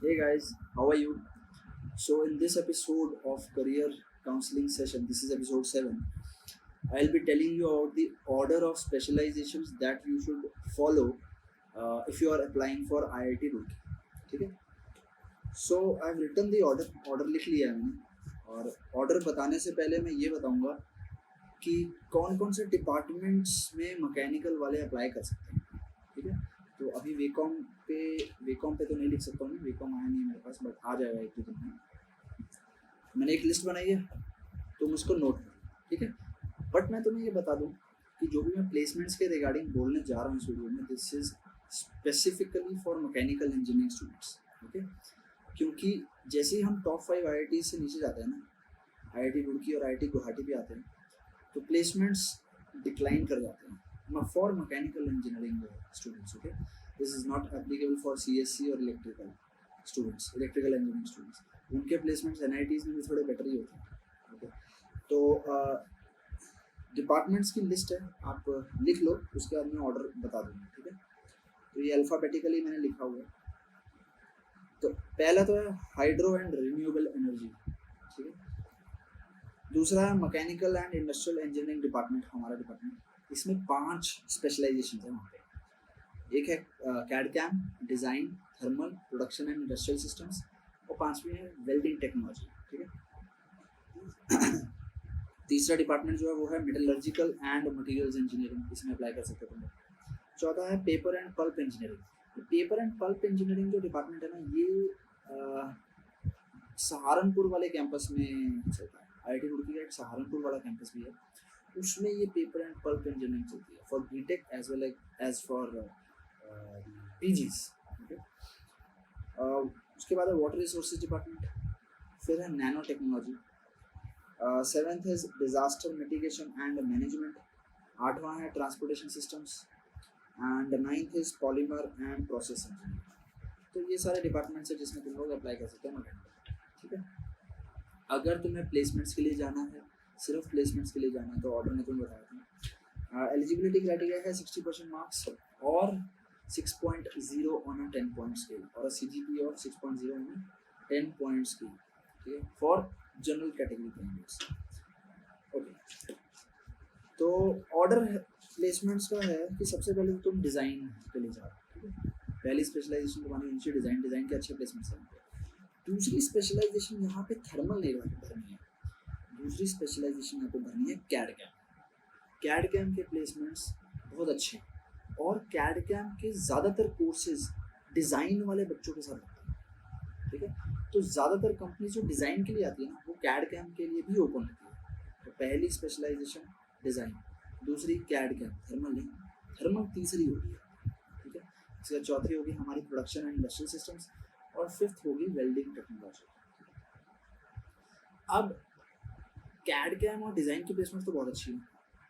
Hey guys, how are you? So, in this episode of Career Counseling Session, this is episode 7, I'll be telling you about the order of specializations that you should follow if you are applying for IIT Roorkee. ठीक है? So, I've written the order लिख लिया है मैंने और order बताने से पहले मैं ये बताऊंगा कि कौन कौन से डिपार्टमेंट्स में मैकेनिकल वाले अप्लाई कर सकते हैं. ठीक है, तो अभी वेकॉम पे तो नहीं लिख सकता हूँ, वेकॉम आया नहीं है मेरे पास, बट आ जाएगा एक दो दिन में. मैंने एक लिस्ट बनाई है, तुम उसको नोट करो. ठीक है, बट मैं तुम्हें ये बता दूं कि जो भी मैं प्लेसमेंट्स के रिगार्डिंग बोलने जा रहा हूँ इस वीडियो में, this is specifically for mechanical engineering students. Okay, क्योंकि जैसे ही हम टॉप 5 आई से नीचे जाते हैं ना, IIT रुड़की और IIT गुवाहाटी भी आते हैं, तो प्लेसमेंट्स डिक्लाइन कर जाते हैं for mechanical engineering students. Okay, this is not applicable for CSC और electrical students, electrical engineering students. उनके प्लेसमेंट्स NITs में भी थोड़े बेटर ही होते हैं. ओके, तो डिपार्टमेंट्स की लिस्ट है, आप लिख लो, उसके बाद मैं ऑर्डर बता दूंगा. ठीक है, तो ये अल्फ़ाबेटिकली मैंने लिखा हुआ है. तो पहला तो है हाइड्रो एंड रिन्यूएबल एनर्जी. ठीक है, दूसरा है mechanical and industrial engineering department, हमारा डिपार्टमेंट. इसमें 5 स्पेशलाइजेशन है वहाँ पे. एक है CAD CAM, design, thermal, production and industrial systems, और 5वीं है वेल्डिंग टेक्नोलॉजी. ठीक है, तीसरा डिपार्टमेंट जो है वो है मेटलर्जिकल एंड मटेरियल्स इंजीनियरिंग, इसमें अप्लाई कर सकते हो तुम. चौथा है paper and pulp engineering. Paper and pulp engineering जो डिपार्टमेंट है ना, ये सहारनपुर वाले कैंपस में चलता है. IIT रुड़की का एक सहारनपुर वाला कैंपस भी है, उसमें ये पेपर एंड पल्प इंजीनियरिंग चलती है for BTech as well as for PGs. उसके बाद है वाटर रिसोर्सेज डिपार्टमेंट, फिर है नैनो टेक्नोलॉजी, 7th है डिजास्टर मिटिगेशन एंड मैनेजमेंट, 8वां है transportation systems, and 9th is polymer and process engineering. तो ये सारे डिपार्टमेंट्स हैं जिसमें तुम लोग अप्लाई कर सकते हो. ठीक है, अगर तुम्हें प्लेसमेंट्स के लिए जाना है, सिर्फ प्लेसमेंट्स के लिए जाना है, तो ऑर्डर में तुम्हें बताया था. एलिजिबिलिटी क्राइटेरिया है 60% मार्क्स और 6.0 ऑन अ 10 पॉइंट स्केल, और CGPA और 6.0 ऑन अ 10 पॉइंट स्केल. ठीक है, for general category candidates. Okay, तो ऑर्डर प्लेसमेंट्स का है कि सबसे पहले तो तुम डिज़ाइन के लिए जाओ. ठीक है, पहली स्पेशलाइजेशन तुम्हारी नीचे डिज़ाइन के अच्छे प्लेसमेंट्स हैं. दूसरी स्पेशलाइजेशन यहाँ पे थर्मल नहीं भरनी है, दूसरी स्पेशलाइजेशन यहाँ पे भरनी है कैड कैम. कैड कैम के प्लेसमेंट्स बहुत अच्छे हैं, और कैड कैम के ज़्यादातर कोर्सेज डिज़ाइन वाले बच्चों के साथ होते हैं. ठीक है, तो ज़्यादातर कंपनी जो डिज़ाइन के लिए आती है ना, वो कैड कैम के लिए भी ओपन रहती है. तो पहली स्पेशलाइजेशन डिज़ाइन, दूसरी कैड कैम, थर्मल नहीं, थर्मल तीसरी होगी. ठीक है, इसका चौथी होगी हमारी प्रोडक्शन एंड इंडस्ट्रियल सिस्टम्स, और 5th होगी वेल्डिंग टेक्नोलॉजी. अब कैड कैम और डिज़ाइन की प्लेसमेंट तो बहुत अच्छी है,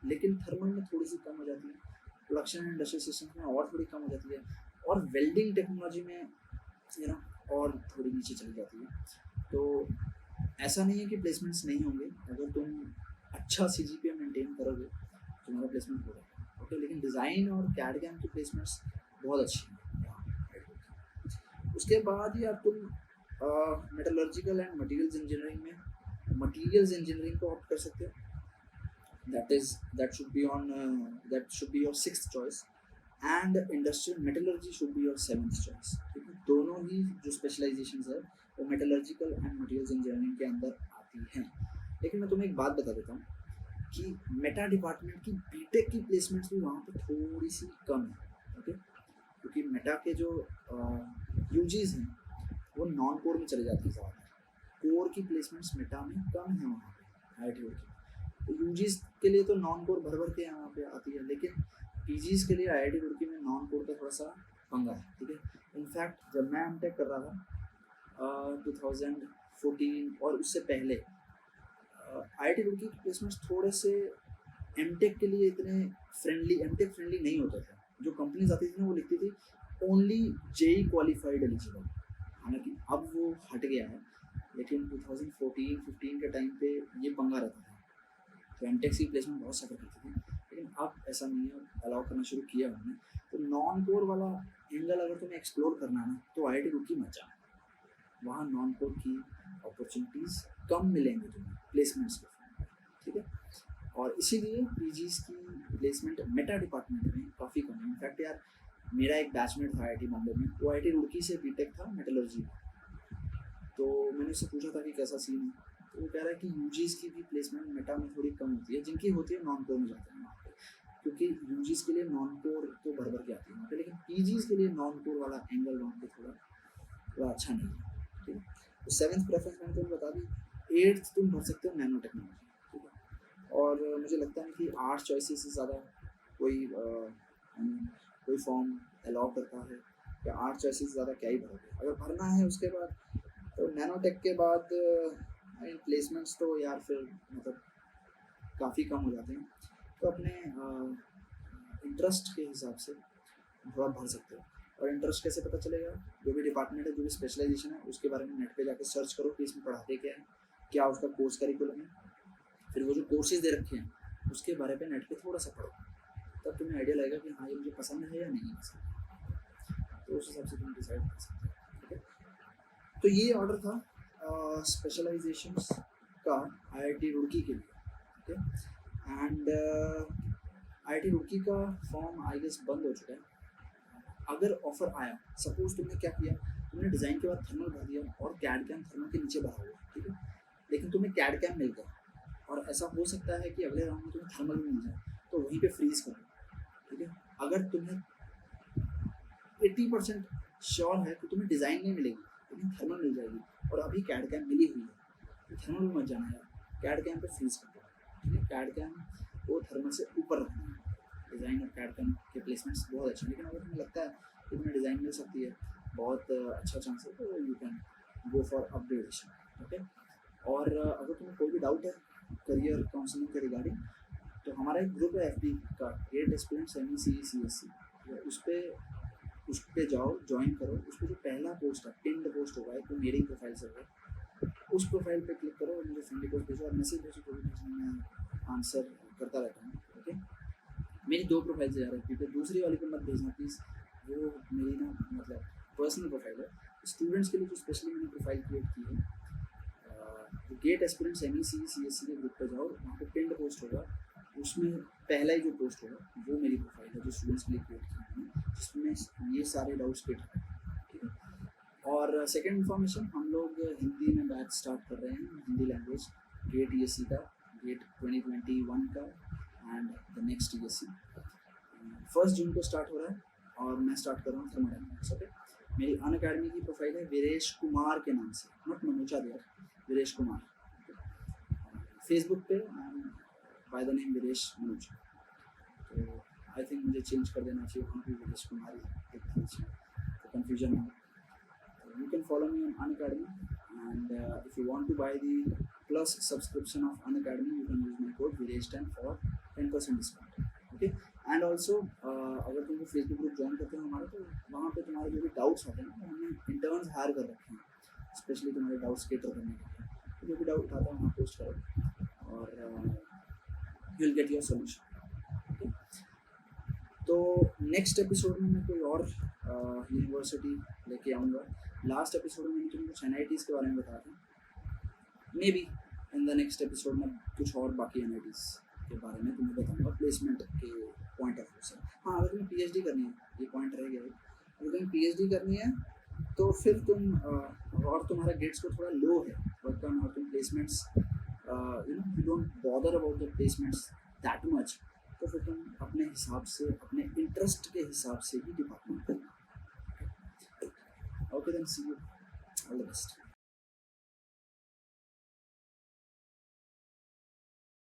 लेकिन थर्मल में थोड़ी सी कम हो जाती है, प्रोडक्शन एंड इंडस्ट्रियल सिस्टम्स में और थोड़ी कम हो जाती है, और वेल्डिंग टेक्नोलॉजी में और थोड़ी नीचे चली जाती है. तो ऐसा नहीं है कि प्लेसमेंट्स नहीं होंगे, अगर तुम अच्छा CGPA मेंटेन करोगे तुम्हारा प्लेसमेंट होगा. ओके, लेकिन डिज़ाइन और कैड कैम की प्लेसमेंट्स बहुत अच्छी हैं. उसके बाद ही आप तुम मेटलर्जिकल एंड मटेरियल्स इंजीनियरिंग में मटेरियल्स इंजीनियरिंग को ऑप्ट कर सकते हो. that should be your 6th choice, and industrial metallurgy should be your 7th choice. ठीक है, दोनों ही जो स्पेशलाइजेशंस है वो मेटलर्जिकल एंड मटेरियल्स इंजीनियरिंग के अंदर आती हैं. लेकिन मैं तुम्हें एक बात बता देता हूँ कि मेटा डिपार्टमेंट की बीटेक की प्लेसमेंट्स भी वहाँ पे थोड़ी सी कम है. ओके, क्योंकि मेटा के जो UGs हैं वो नॉन कोर में चले जाती है ज़्यादा, कोर की प्लेसमेंट्स मेटा में कम है वहाँ पे IIT रुड़की. तो UGs के लिए तो नॉन कोर भर के यहाँ पे आती है, लेकिन PGs के लिए IIT रुड़की में नॉन कोर का थोड़ा सा पंगा है. ठीक है, इनफैक्ट जब मैं MTech कर रहा था 2014 और उससे पहले, IIT रुड़की की प्लेसमेंट्स थोड़े से MTech के लिए इतने MTech फ्रेंडली नहीं होते थे. जो कंपनीज आती थी ना, वो लिखती थी ओनली JEE क्वालिफाइड एलिजिबल. हालांकि अब वो हट गया है, लेकिन 2014-15 के टाइम पे ये पंगा रहता था. तो MTech की प्लेसमेंट बहुत सफ़र करती थी, लेकिन अब ऐसा नहीं है, अलाउ करना शुरू किया उन्होंने. तो नॉन कोर वाला एंगल अगर तुम्हें एक्सप्लोर करना है ना, तो IIT रुड़की मत जाना. वहाँ नॉन कोर की अपॉर्चुनिटीज़ कम मिलेंगी तुम्हें प्लेसमेंट्स के फॉर्म में, ठीक है। और इसीलिए पीजीज़ की प्लेसमेंट मेटा डिपार्टमेंट में काफ़ी कम है। इनफैक्ट यार मेरा एक बैचमेट था आईआईटी बॉम्बे में, वो आईआईटी रुड़की से बीटेक था मेटलर्जी में, तो मैंने उससे पूछा था कि कैसा सीन है, तो वो कह रहा है कि यूजीज़ की भी प्लेसमेंट मेटा में थोड़ी कम होती है, जिनकी होती है नॉन कोर में जाते हैं वहाँ पे, क्योंकि यूजीज़ के लिए नॉन कोर तो भर के आती है वहाँ पे, लेकिन पीजीज़ के लिए नॉन कोर वाला एंगल वहाँ पे थोड़ा अच्छा नहीं है, ठीक है। तो 7th प्रेफरेंस मैंने तुम्हें बता दी। 8th तुम भर सकते हो नैनो टेक्नोलॉजी, ठीक है। और मुझे लगता है कि 8 चॉइसेस से ज़्यादा कोई फॉर्म अलाउ करता है, या 8 चॉइसेस से ज़्यादा क्या ही भरोगे। अगर भरना है उसके बाद तो नैनो टेक के बाद प्लेसमेंट्स तो यार फिर मतलब काफ़ी कम हो जाते हैं, तो अपने इंटरेस्ट के हिसाब से थोड़ा भर सकते हो। और इंटरेस्ट कैसे पता चलेगा? जो भी डिपार्टमेंट है, जो भी स्पेशलाइजेशन है, उसके बारे में नेट पे जाके सर्च करो कि इसमें पढ़ाते क्या है, क्या उसका कोर्स करिकुलम है, फिर वो जो कोर्सेज दे रखे हैं उसके बारे में नेट पे थोड़ा सा पढ़ो, तब तुम्हें आइडिया लगेगा कि हाँ ये मुझे पसंद है या नहीं पसंद, तो उस हिसाब से तुम डिसाइड कर सकते हो, ठीक है। तो ये ऑर्डर था स्पेशलाइजेशंस का आईआईटी रुड़की के लिए, ठीक है। एंड आईआईटी रुड़की का फॉर्म आई गेस बंद हो चुका है। अगर ऑफर आया, सपोज तुमने क्या किया, तुमने डिज़ाइन के बाद थर्मल भर दिया और कैड कैम थर्मल के नीचे भरा हुआ, ठीक है, लेकिन तुम्हें कैड कैम मिल गया, और ऐसा हो सकता है कि अगले राउंड में तुम्हें थर्मल भी मिल जाए, तो वहीं पे फ्रीज करो, ठीक है। अगर तुम्हें 80% श्योर है कि तुम्हें डिज़ाइन नहीं मिलेगी लेकिन थर्मल मिल जाएगी, और अभी कैड कैम मिली हुई है, तो थर्मल में मत जाना यार, कैड कैम पे फ्रीज कर दो, ठीक है। कैड कैम को थर्मल से ऊपर रखना है। डिज़ाइन और कैड कैम के प्लेसमेंट्स बहुत अच्छे हैं, लेकिन अगर तुम्हें लगता है कि तुम्हें डिज़ाइन मिल सकती है, बहुत अच्छा चांस है, तो you can go for upgradation, okay. और अगर तुम्हें कोई भी डाउट है करियर काउंसलिंग के रिगार्डिंग, तो हमारा एक ग्रुप है FB का, ग्रेट एस्पिरेंट्स MECE CSC, उस पर जाओ, ज्वाइन करो। उस पर जो पहला पोस्ट है, पिन्ड पोस्ट होगा, एक तो मेरी प्रोफाइल से होगा, उस प्रोफाइल पे क्लिक करो और मुझे फ्रेंड रिक्वेस्ट भेजो और मैसेज भेजो, तो मैं आंसर करता रहता हूँ, ओके। मेरी 2 प्रोफाइल से जा रहा है, क्योंकि दूसरी वाली को मत भेजना प्लीज़, वो मेरी ना मतलब पर्सनल प्रोफाइल है। स्टूडेंट्स के लिए जो स्पेशली मैंने प्रोफाइल क्रिएट की है, गेट एस्पिरेंट्स MECE CSC के ग्रुप पर जाओ, वहाँ पे पिन्ड पोस्ट होगा, उसमें पहला ही जो पोस्ट होगा वो मेरी प्रोफाइल है जो स्टूडेंट्स के लिए क्रिएट की है, जिसमें ये सारे डाउट्स क्लियर हैं, ठीक है। और सेकंड इन्फॉर्मेशन, हम लोग हिंदी में बैच स्टार्ट कर रहे हैं, हिंदी लैंग्वेज, गेट ESC का, गेट 2021 का एंड द नेक्स्ट ESC 1 जून को स्टार्ट हो रहा है, और मैं स्टार्ट कर रहा हूँ थर्मोडायनामिक्स, ओके। मेरी अनअकैडमी की प्रोफाइल है वीरेश कुमार के नाम से, not Manoj there, Viresh Kumar, Facebook पे by the name Viresh Manoj. तो आई थिंक मुझे चेंज कर देना चाहिए, वहाँ भी वीरेश कुमार तो कन्फ्यूजन हो। You can follow me on Unacademy, and if you want to buy the plus subscription of Unacademy, you can use my code Viresh10 for 10% discount, okay। And also अगर तुमको फेसबुक ग्रुप ज्वाइन करते हो हमारा, तो वहाँ पे तुम्हारे जो भी डाउट्स होते हैं ना, हमने इंटर्न्स हायर कर रखे हैं स्पेशली तुम्हारे डाउट्स क्लियर करने के लिए, तो जो भी डाउट आता है वहाँ पोस्ट करो और you will get your solution, okay. तो नेक्स्ट एपिसोड में मैं कोई और यूनिवर्सिटी लेके आऊँगा। लास्ट एपिसोड में मैंने तुमको कुछ NITs के बारे में बताया था, may be in the next episode में कुछ और बाकी NITs के बारे में तुम्हें बताऊँगा प्लेसमेंट के पॉइंट ऑफ व्यू से। हाँ, अगर तुम्हें PhD करनी है, ये पॉइंट रह गया है, अगर तुम्हें PhD करनी है तो फिर तुम और तुम्हारा गेट स्कोर थोड़ा लो है वर्क ऑन, और तुम placements you don't bother about the placements that much, तो फिर तुम अपने हिसाब से, अपने इंटरेस्ट के हिसाब से ही डिपार्टमेंट करना। Okay then, see you, all the best.